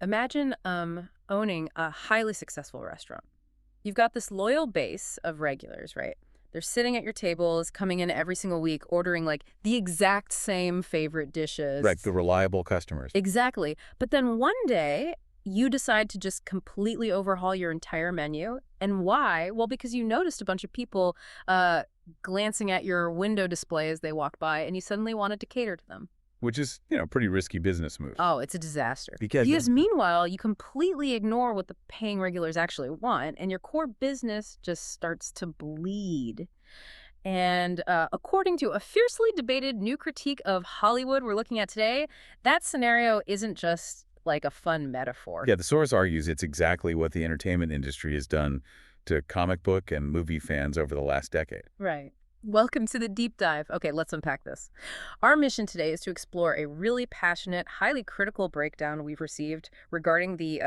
Imagine owning a highly successful restaurant. You've got this loyal base of regulars, right? They're sitting at your tables, coming in every single week, ordering like the exact same favorite Right, dishes. the reliable customers. Exactly. But then one day, you decide to just completely overhaul your entire menu. And why? Well, because you noticed a bunch of people uh, glancing at your window display as they walked by, and you suddenly wanted to cater to them. Which is, a pretty risky business move. Oh, it's a disaster. Because Because meanwhile, you completely ignore what the paying regulars actually want, and your core business just starts to bleed. And according to a fiercely debated new critique of Hollywood we're looking at today, that scenario isn't just like a fun metaphor. yeah, the source argues it's exactly what the entertainment industry has done to comic book and movie fans over the last decade. Right. Welcome to the deep dive. Okay, let's unpack this. Our mission today is to explore a really passionate, highly critical breakdown we've received regarding the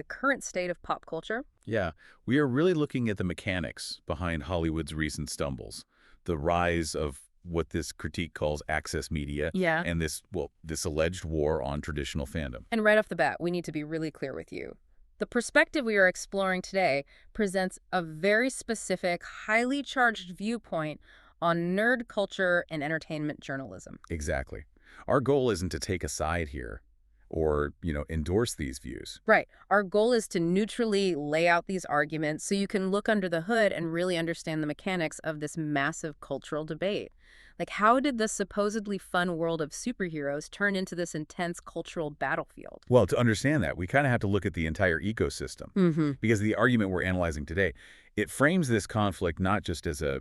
current state of pop culture. Yeah, we are really looking at the mechanics behind Hollywood's recent stumbles, the rise of what this critique calls access media, Yeah. and this alleged war on traditional fandom. And right off the bat, we need to be really clear with you. The perspective we are exploring today presents a very specific, highly charged viewpoint on nerd culture and entertainment journalism. Exactly. Our goal isn't to take a side here or, endorse these views. Right. Our goal is to neutrally lay out these arguments so you can look under the hood and really understand the mechanics of this massive cultural debate. Like, how did the supposedly fun world of superheroes turn into this intense cultural battlefield? Well, to understand that, we kind of have to look at the entire ecosystem Mm-hmm. because the argument we're analyzing today, it frames this conflict not just as a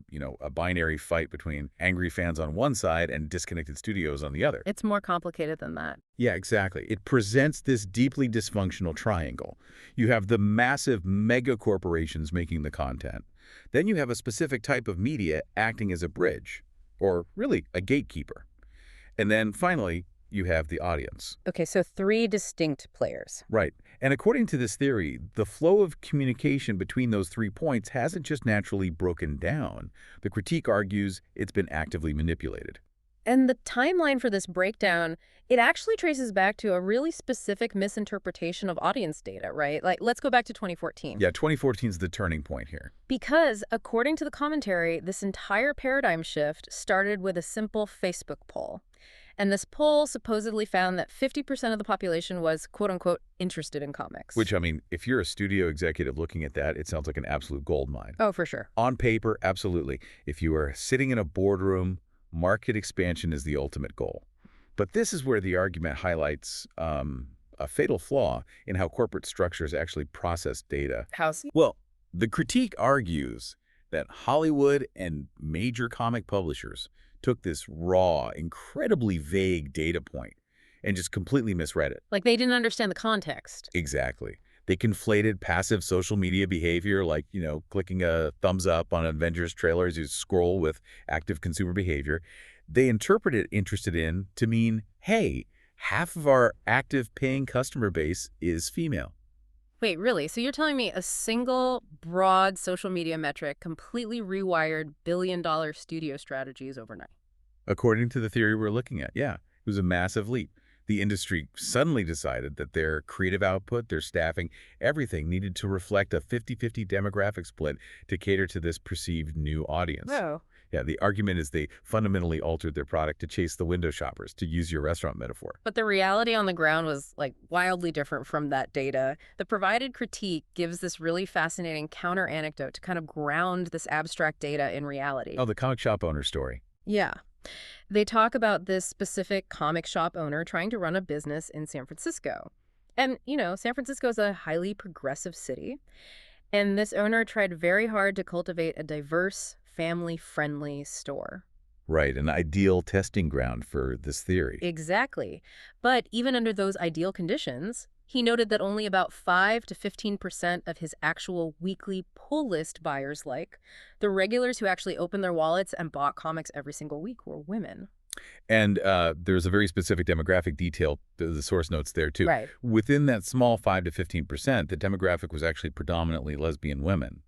binary fight between angry fans on one side and disconnected studios on the other. It's more complicated than that. Yeah, exactly. It presents this deeply dysfunctional triangle. You have the massive mega corporations making the content. Then you have a specific type of media acting as a bridge, or really a gatekeeper. And then finally, you have the audience. Okay, so three distinct players. Right. And according to this theory, the flow of communication between those 3 points hasn't just naturally broken down. The critique argues it's been actively manipulated. And the timeline for this breakdown, it actually traces back to a really specific misinterpretation of audience data, right? Like, let's go back to 2014. Yeah, 2014 is the turning point here. Because, according to the commentary, this entire paradigm shift started with a simple Facebook poll. And this poll supposedly found that 50% of the population was, quote unquote, interested in comics. Which, I mean, if you're a studio executive looking at that, it sounds like an absolute goldmine. Oh, for sure. On paper, absolutely. If you are sitting in a boardroom, market expansion is the ultimate goal. But this is where the argument highlights a fatal flaw in how corporate structures actually process data. How's Well, the critique argues that Hollywood and major comic publishers took this raw, incredibly vague data point and just completely misread it. Like they didn't understand the context. Exactly. They conflated passive social media behavior like, clicking a thumbs up on an Avengers trailer as you scroll with active consumer behavior. They interpreted interested in to mean, hey, half of our active paying customer base is female. Wait, really? So you're telling me a single broad social media metric completely rewired billion-dollar studio strategies overnight? According to the theory we're looking at, yeah, it was a massive leap. The industry suddenly decided that their creative output, their staffing, everything needed to reflect a 50-50 demographic split to cater to this perceived new audience. Oh. Yeah, the argument is they fundamentally altered their product to chase the window shoppers, to use your restaurant metaphor. But the reality on the ground was like wildly different from that data. The provided critique gives this really fascinating counter anecdote to kind of ground this abstract data in reality. Oh, the comic shop owner story. Yeah. They talk about this specific comic shop owner trying to run a business in San Francisco. And, San Francisco is a highly progressive city. And this owner tried very hard to cultivate a diverse, family-friendly store. Right, an ideal testing ground for this theory. Exactly. But even under those ideal conditions, he noted that only about 5 to 15% of his actual weekly pull list buyers, like the regulars who actually opened their wallets and bought comics every single week, were women. And there's a very specific demographic detail, the source notes there too. Right. Within that small 5 to 15%, the demographic was actually predominantly lesbian women.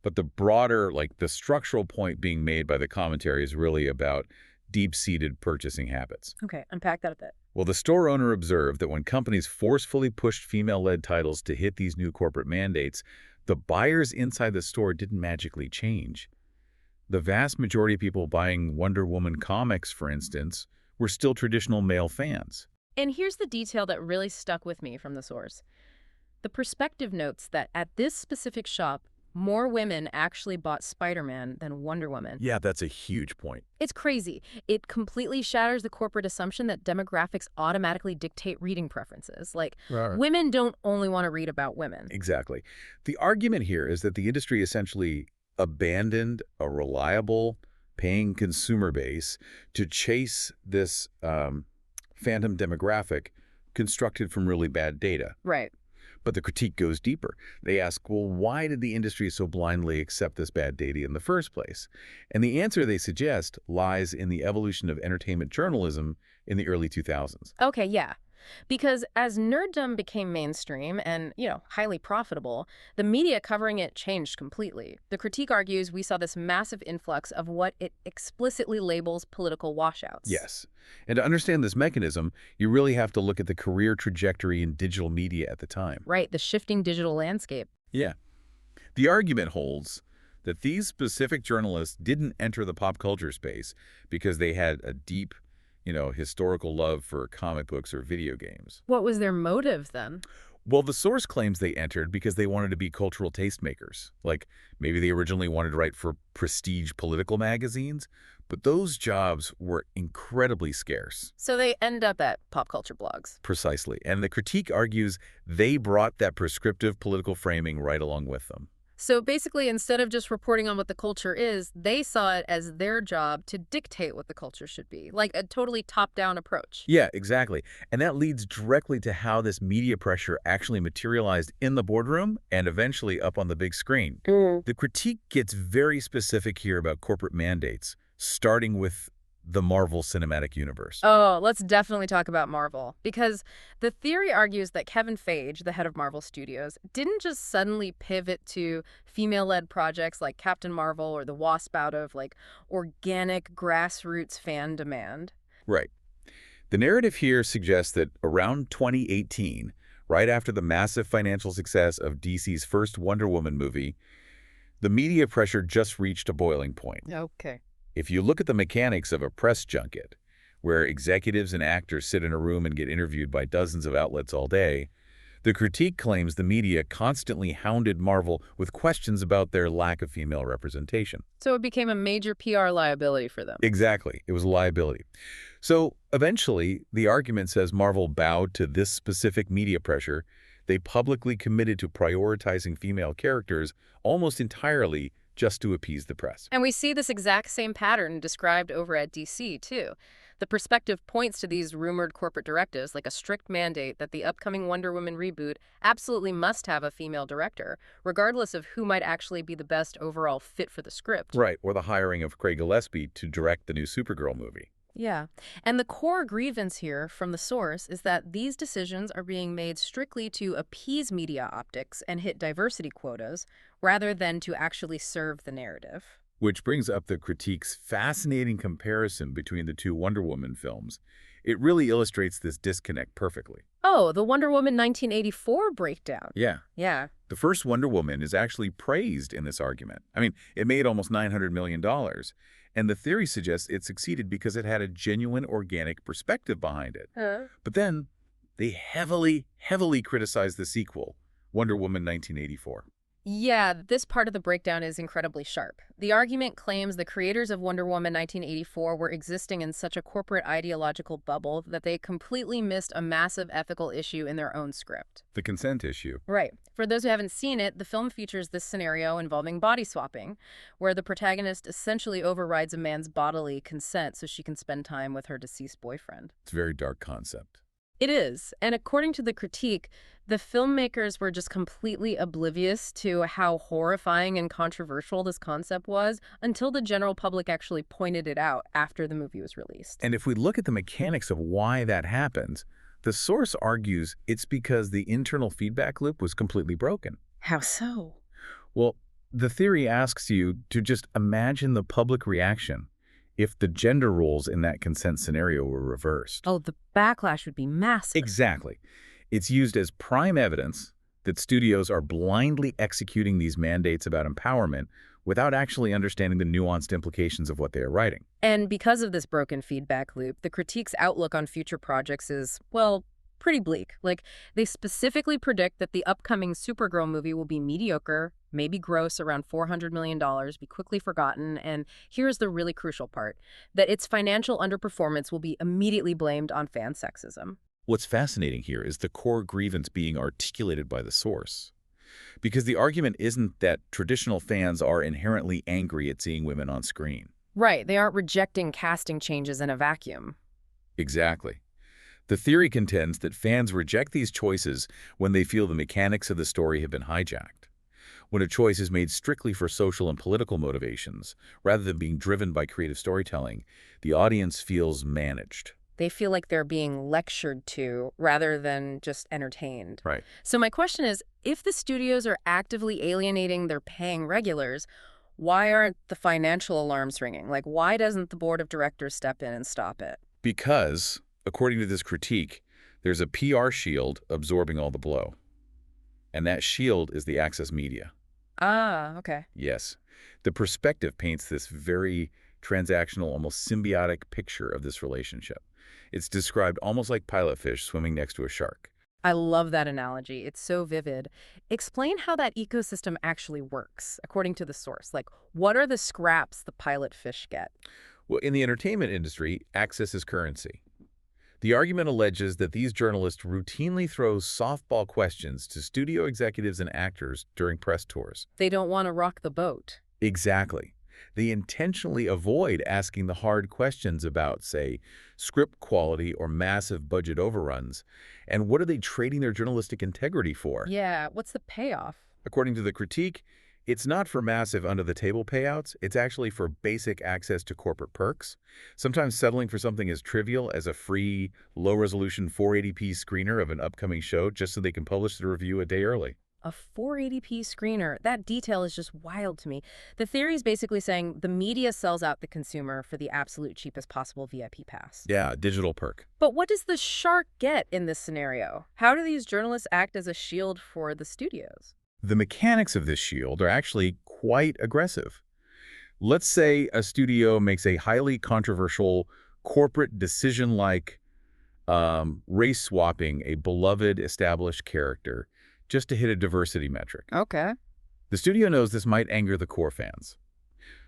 But the broader, the structural point being made by the commentary is really about deep-seated purchasing habits. Okay, unpack that a bit. Well, the store owner observed that when companies forcefully pushed female-led titles to hit these new corporate mandates, the buyers inside the store didn't magically change. The vast majority of people buying Wonder Woman comics, for instance, were still traditional male fans. And here's the detail that really stuck with me from the source. The perspective notes that at this specific shop, more women actually bought Spider-Man than Wonder Woman. Yeah, that's a huge point. It's crazy. It completely shatters the corporate assumption that demographics automatically dictate reading preferences. Like, Right. women don't only want to read about women. Exactly. The argument here is that the industry essentially abandoned a reliable, paying consumer base to chase this Fandom demographic constructed from really bad data. Right. But the critique goes deeper. They ask, well, why did the industry so blindly accept this bad data in the first place? And the answer they suggest lies in the evolution of entertainment journalism in the early 2000s. Okay, yeah. Because as nerddom became mainstream and, highly profitable, the media covering it changed completely. The critique argues we saw this massive influx of what it explicitly labels political washouts. Yes. And to understand this mechanism, you really have to look at the career trajectory in digital media at the time. Right, the shifting digital landscape. Yeah. The argument holds that these specific journalists didn't enter the pop culture space because they had a deep, historical love for comic books or video games. What was their motive then? Well, the source claims they entered because they wanted to be cultural tastemakers. Like, maybe they originally wanted to write for prestige political magazines, but those jobs were incredibly scarce. So they end up at pop culture blogs. Precisely. And the critique argues they brought that prescriptive political framing right along with them. So basically, instead of just reporting on what the culture is, they saw it as their job to dictate what the culture should be, like a totally top-down approach. Yeah, exactly. And that leads directly to how this media pressure actually materialized in the boardroom and eventually up on the big screen. The critique gets very specific here about corporate mandates, starting with the Marvel Cinematic Universe. Oh, let's definitely talk about Marvel. Because the theory argues that Kevin Feige, the head of Marvel Studios, didn't just suddenly pivot to female-led projects like Captain Marvel or the Wasp out of, organic grassroots fan demand. Right. The narrative here suggests that around 2018, right after the massive financial success of DC's first Wonder Woman movie, the media pressure just reached a boiling point. Okay. If you look at the mechanics of a press junket, where executives and actors sit in a room and get interviewed by dozens of outlets all day, the critique claims the media constantly hounded Marvel with questions about their lack of female representation. So it became a major PR liability for them. Exactly. It was a liability. So eventually, the argument says Marvel bowed to this specific media pressure. They publicly committed to prioritizing female characters almost entirely just to appease the press. And we see this exact same pattern described over at DC, too. The perspective points to these rumored corporate directives like a strict mandate that the upcoming Wonder Woman reboot absolutely must have a female director, regardless of who might actually be the best overall fit for the script. Right, or the hiring of Craig Gillespie to direct the new Supergirl movie. Yeah. And the core grievance here from the source is that these decisions are being made strictly to appease media optics and hit diversity quotas, rather than to actually serve the narrative. Which brings up the critique's fascinating comparison between the two Wonder Woman films. It really illustrates this disconnect perfectly. Oh, the Wonder Woman 1984 breakdown. Yeah. Yeah. The first Wonder Woman is actually praised in this argument. I mean, it made almost $900 million. And the theory suggests it succeeded because it had a genuine organic perspective behind it. But then they heavily criticized the sequel, Wonder Woman 1984. Yeah, this part of the breakdown is incredibly sharp. The argument claims the creators of Wonder Woman 1984 were existing in such a corporate ideological bubble that they completely missed a massive ethical issue in their own script. The consent issue. Right. For those who haven't seen it, the film features this scenario involving body swapping, where the protagonist essentially overrides a man's bodily consent so she can spend time with her deceased boyfriend. It's a very dark concept. It is. And according to the critique, the filmmakers were just completely oblivious to how horrifying and controversial this concept was until the general public actually pointed it out after the movie was released. And if we look at the mechanics of why that happens, the source argues it's because the internal feedback loop was completely broken. How so? Well, the theory asks you to just imagine the public reaction if the gender roles in that consent scenario were reversed. Oh, the backlash would be massive. Exactly. It's used as prime evidence that studios are blindly executing these mandates about empowerment without actually understanding the nuanced implications of what they are writing. And because of this broken feedback loop, the critique's outlook on future projects is, well, pretty bleak. Like, they specifically predict that the upcoming Supergirl movie will be mediocre, maybe gross around $400 million, be quickly forgotten, and here's the really crucial part, that its financial underperformance will be immediately blamed on fan sexism. What's fascinating here is the core grievance being articulated by the source. Because the argument isn't that traditional fans are inherently angry at seeing women on screen. Right, they aren't rejecting casting changes in a vacuum. Exactly. The theory contends that fans reject these choices when they feel the mechanics of the story have been hijacked. When a choice is made strictly for social and political motivations, rather than being driven by creative storytelling, the audience feels managed. They feel like they're being lectured to rather than just entertained. Right. So my question is, if the studios are actively alienating their paying regulars, why aren't the financial alarms ringing? Like, why doesn't the board of directors step in and stop it? Because, according to this critique, there's a PR shield absorbing all the blow. And that shield is the access media. Ah, okay. Yes. The perspective paints this very transactional, almost symbiotic picture of this relationship. It's described almost like pilot fish swimming next to a shark. I love that analogy. It's so vivid. Explain how that ecosystem actually works, according to the source. Like, what are the scraps the pilot fish get? Well, in the entertainment industry, access is currency. The argument alleges that these journalists routinely throw softball questions to studio executives and actors during press tours. They don't want to rock the boat. Exactly. They intentionally avoid asking the hard questions about, say, script quality or massive budget overruns. And what are they trading their journalistic integrity for? Yeah, what's the payoff? According to the critique, it's not for massive under-the-table payouts. It's actually for basic access to corporate perks, sometimes settling for something as trivial as a free, low-resolution 480p screener of an upcoming show just so they can publish the review a day early. A 480p screener. That detail is just wild to me. The theory is basically saying the media sells out the consumer for the absolute cheapest possible VIP pass. Yeah, digital perk. But what does the shark get in this scenario? How do these journalists act as a shield for the studios? The mechanics of this shield are actually quite aggressive. Let's say a studio makes a highly controversial corporate decision like race swapping a beloved established character just to hit a diversity metric. Okay. The studio knows this might anger the core fans.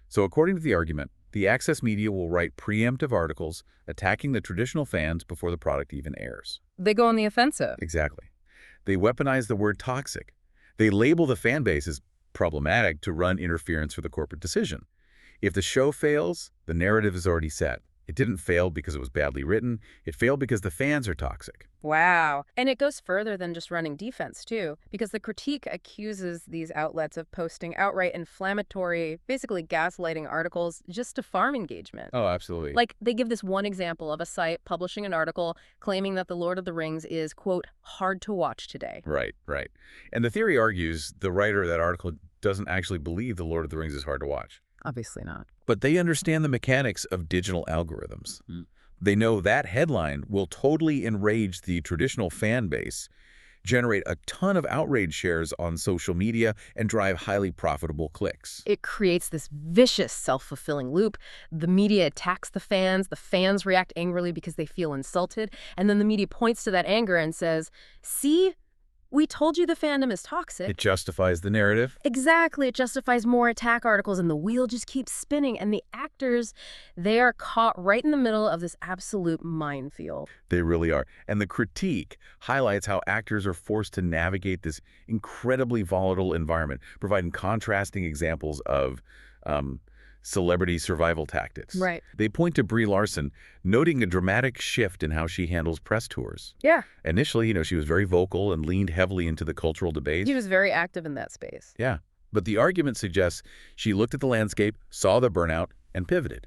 So according to the argument, the access media will write preemptive articles attacking the traditional fans before the product even airs. They go on the offensive. Exactly. They weaponize the word toxic. They label the fan base as problematic to run interference for the corporate decision. If the show fails, the narrative is already set. It didn't fail because it was badly written. It failed because the fans are toxic. Wow. And it goes further than just running defense, too, because the critique accuses these outlets of posting outright inflammatory, basically gaslighting articles just to farm engagement. Oh, absolutely. Like, they give this one example of a site publishing an article claiming that The Lord of the Rings is, quote, hard to watch today. Right, right. And the theory argues the writer of that article doesn't actually believe The Lord of the Rings is hard to watch. Obviously not. But they understand the mechanics of digital algorithms. They know that headline will totally enrage the traditional fan base, generate a ton of outrage shares on social media, and drive highly profitable clicks. It creates this vicious self-fulfilling loop. The media attacks the fans react angrily because they feel insulted, and then the media points to that anger and says, see, we told you the fandom is toxic. It justifies the narrative. Exactly. It justifies more attack articles, and the wheel just keeps spinning. And the actors, they are caught right in the middle of this absolute minefield. They really are. And the critique highlights how actors are forced to navigate this incredibly volatile environment, providing contrasting examples of celebrity survival tactics. Right. They point to Brie Larson, noting a dramatic shift in how she handles press tours. Yeah. Initially, she was very vocal and leaned heavily into the cultural debates. She was very active in that space. Yeah. But the argument suggests she looked at the landscape, saw the burnout, and pivoted.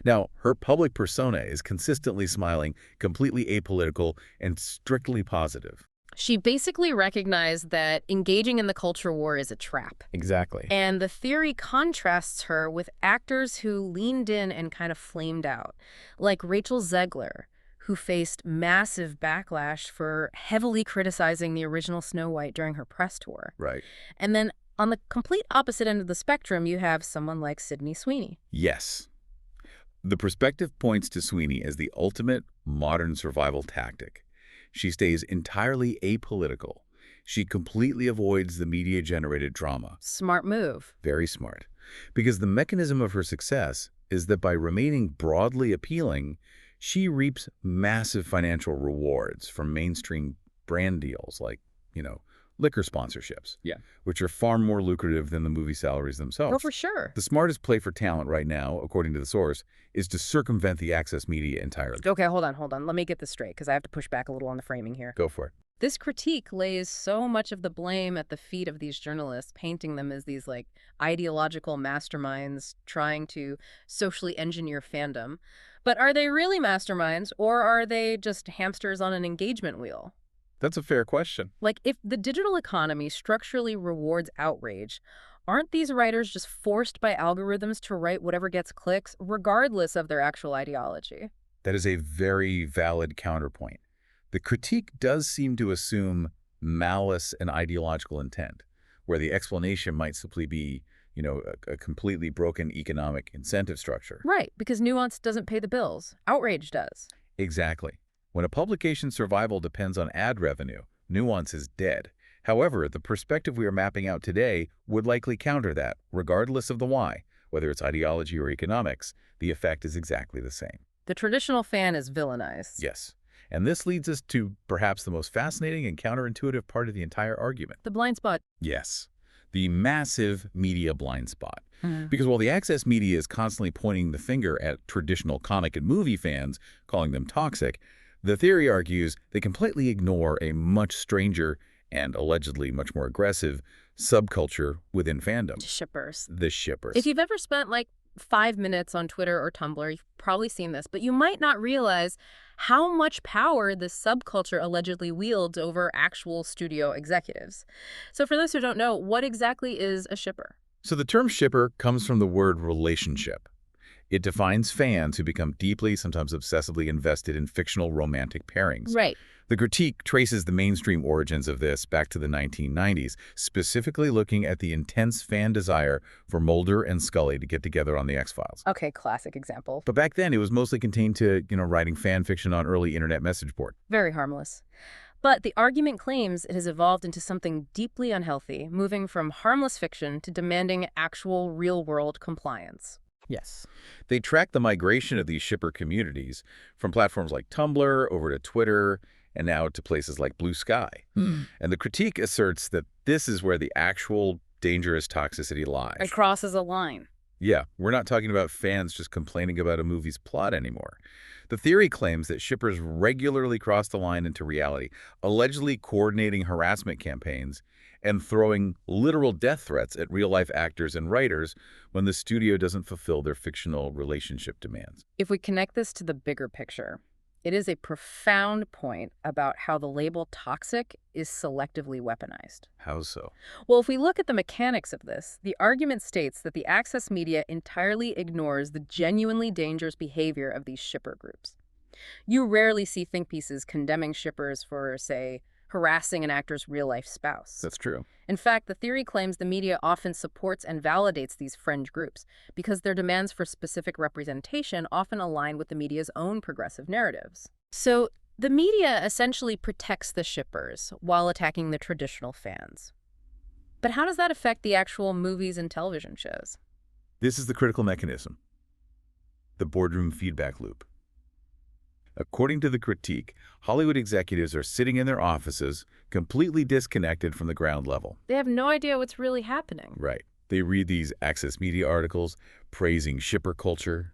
Now, her public persona is consistently smiling, completely apolitical, and strictly positive. She basically recognized that engaging in the culture war is a trap. Exactly. And the theory contrasts her with actors who leaned in and kind of flamed out, like Rachel Zegler, who faced massive backlash for heavily criticizing the original Snow White during her press tour. Right. And then on the complete opposite end of the spectrum, you have someone like Sydney Sweeney. Yes. The perspective points to Sweeney as the ultimate modern survival tactic. She stays entirely apolitical. She completely avoids the media-generated drama. Smart move. Very smart. Because the mechanism of her success is that by remaining broadly appealing, she reaps massive financial rewards from mainstream brand deals like, liquor sponsorships. Yeah. Which are far more lucrative than the movie salaries themselves. Oh, for sure. The smartest play for talent right now, according to the source, is to circumvent the access media entirely. Okay, hold on. Let me get this straight, because I have to push back a little on the framing here. Go for it. This critique lays so much of the blame at the feet of these journalists, painting them as these, ideological masterminds trying to socially engineer fandom. But are they really masterminds, or are they just hamsters on an engagement wheel? That's a fair question. If the digital economy structurally rewards outrage, aren't these writers just forced by algorithms to write whatever gets clicks, regardless of their actual ideology? That is a very valid counterpoint. The critique does seem to assume malice and ideological intent, where the explanation might simply be, a completely broken economic incentive structure. Right, because nuance doesn't pay the bills. Outrage does. Exactly. When a publication's survival depends on ad revenue, nuance is dead. However, the perspective we are mapping out today would likely counter that, regardless of the why. Whether it's ideology or economics, the effect is exactly the same. The traditional fan is villainized. Yes. And this leads us to perhaps the most fascinating and counterintuitive part of the entire argument. The blind spot. Yes. The massive media blind spot. Because while the access media is constantly pointing the finger at traditional comic and movie fans, calling them toxic, the theory argues they completely ignore a much stranger and allegedly much more aggressive subculture within fandom. Shippers. The shippers. If you've ever spent 5 minutes on Twitter or Tumblr, you've probably seen this, but you might not realize how much power this subculture allegedly wields over actual studio executives. So for those who don't know, what exactly is a shipper? So the term shipper comes from the word relationship. It defines fans who become deeply, sometimes obsessively invested in fictional romantic pairings. Right. The critique traces the mainstream origins of this back to the 1990s, specifically looking at the intense fan desire for Mulder and Scully to get together on The X-Files. Okay, classic example. But back then, it was mostly contained to, writing fan fiction on early internet message board. Very harmless. But the argument claims it has evolved into something deeply unhealthy, moving from harmless fiction to demanding actual real-world compliance. Yes. They track the migration of these shipper communities from platforms like Tumblr over to Twitter and now to places like Blue Sky. And the critique asserts that this is where the actual dangerous toxicity lies. It crosses a line. Yeah, we're not talking about fans just complaining about a movie's plot anymore. The theory claims that shippers regularly cross the line into reality, allegedly coordinating harassment campaigns and throwing literal death threats at real-life actors and writers when the studio doesn't fulfill their fictional relationship demands. If we connect this to the bigger picture, it is a profound point about how the label toxic is selectively weaponized. How so? Well, if we look at the mechanics of this, the argument states that the access media entirely ignores the genuinely dangerous behavior of these shipper groups. You rarely see think pieces condemning shippers for, say, harassing an actor's real-life spouse. That's true. In fact, the theory claims the media often supports and validates these fringe groups because their demands for specific representation often align with the media's own progressive narratives. So the media essentially protects the shippers while attacking the traditional fans. But how does that affect the actual movies and television shows? This is the critical mechanism, the boardroom feedback loop. According to the critique, Hollywood executives are sitting in their offices, completely disconnected from the ground level. They have no idea what's really happening. Right. They read these access media articles praising shipper culture.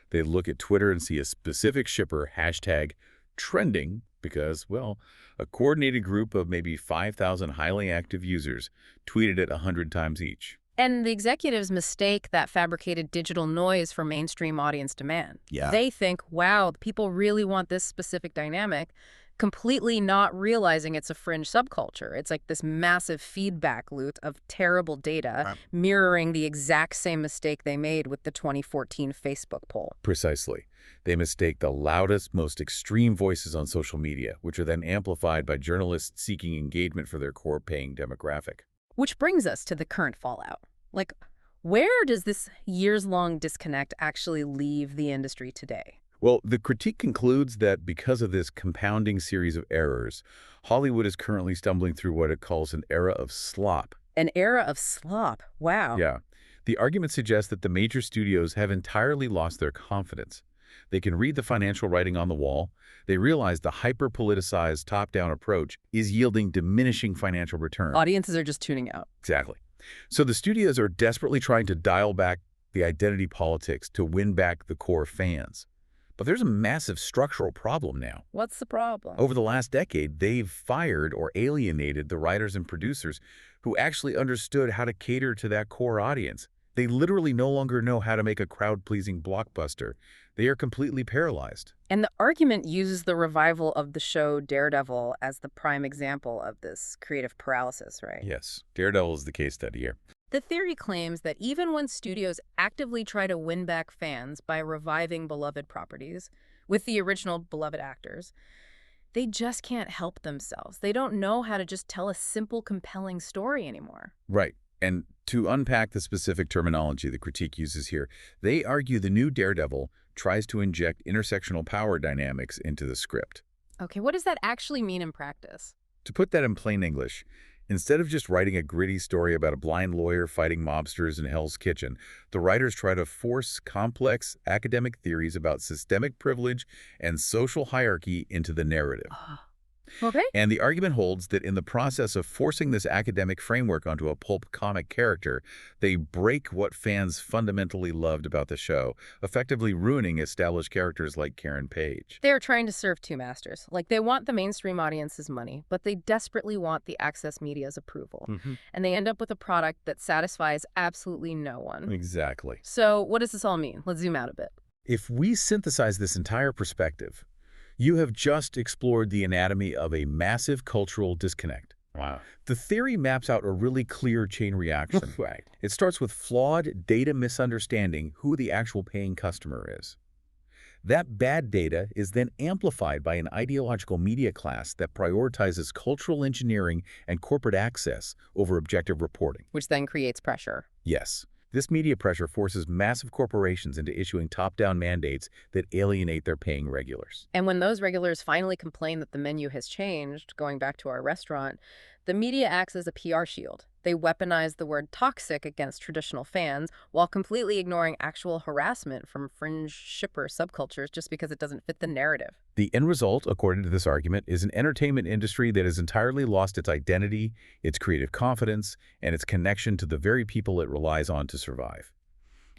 They look at Twitter and see a specific shipper hashtag trending because, well, a coordinated group of maybe 5,000 highly active users tweeted it 100 times each. And the executives mistake that fabricated digital noise for mainstream audience demand. Yeah. They think, wow, people really want this specific dynamic. completely not realizing it's a fringe subculture. It's like this massive feedback loop of terrible data Right. mirroring the exact same mistake they made with the 2014 Facebook poll. Precisely. They mistake the loudest, most extreme voices on social media, which are then amplified by journalists seeking engagement for their core paying demographic. Which brings us to the current fallout. Like, where does this years-long disconnect actually leave the industry today? Well, the critique concludes that because of this compounding series of errors, Hollywood is currently stumbling through what it calls an era of slop. An era of slop. Wow. Yeah. The argument suggests that the major studios have entirely lost their confidence. They can read the financial writing on the wall. They realize the hyper-politicized top-down approach is yielding diminishing financial return. Audiences are just tuning out. Exactly. So the studios are desperately trying to dial back the identity politics to win back the core fans. But there's a massive structural problem now. What's the problem? Over the last decade, they've fired or alienated the writers and producers who actually understood how to cater to that core audience. They literally no longer know how to make a crowd-pleasing blockbuster. They are completely paralyzed. And the argument uses the revival of the show Daredevil as the prime example of this creative paralysis, right? Yes, Daredevil is the case study here. The theory claims that even when studios actively try to win back fans by reviving beloved properties with the original beloved actors, they just can't help themselves. They don't know how to just tell a simple, compelling story anymore. Right. And to unpack the specific terminology the critique uses here, they argue the new Daredevil tries to inject intersectional power dynamics into the script. Okay, what does that actually mean in practice? To put that in plain English, instead of just writing a gritty story about a blind lawyer fighting mobsters in Hell's Kitchen, the writers try to force complex academic theories about systemic privilege and social hierarchy into the narrative. Okay. And the argument holds that in the process of forcing this academic framework onto a pulp comic character, they break what fans fundamentally loved about the show, effectively ruining established characters like Karen Page. They're trying to serve two masters. Like, they want the mainstream audience's money, but they desperately want the access media's approval. And they end up with a product that satisfies absolutely no one. Exactly. So what does this all mean? Let's zoom out a bit. If we synthesize this entire perspective, you have just explored the anatomy of a massive cultural disconnect. Wow. The theory maps out a really clear chain reaction. Right. It starts with flawed data misunderstanding who the actual paying customer is. That bad data is then amplified by an ideological media class that prioritizes cultural engineering and corporate access over objective reporting. Which then creates pressure. Yes. This media pressure forces massive corporations into issuing top-down mandates that alienate their paying regulars. And when those regulars finally complain that the menu has changed, going back to our restaurant, the media acts as a PR shield. They weaponize the word toxic against traditional fans while completely ignoring actual harassment from fringe shipper subcultures just because it doesn't fit the narrative. The end result, according to this argument, is an entertainment industry that has entirely lost its identity, its creative confidence, and its connection to the very people it relies on to survive.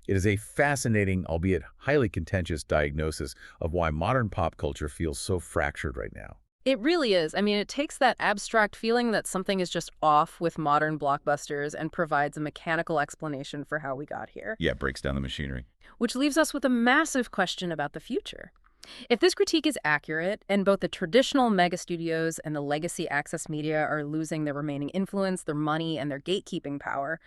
It is a fascinating, albeit highly contentious, diagnosis of why modern pop culture feels so fractured right now. It really is. I mean, it takes that abstract feeling that something is just off with modern blockbusters and provides a mechanical explanation for how we got here. Yeah, it breaks down the machinery. Which leaves us with a massive question about the future. If this critique is accurate, and both the traditional mega studios and the legacy access media are losing their remaining influence, their money, and their gatekeeping power,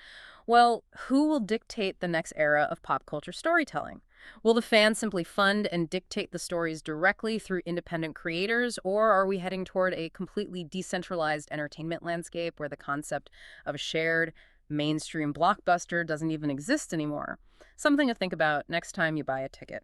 well, who will dictate the next era of pop culture storytelling? Will the fans simply fund and dictate the stories directly through independent creators, or are we heading toward a completely decentralized entertainment landscape where the concept of a shared mainstream blockbuster doesn't even exist anymore? Something to think about next time you buy a ticket.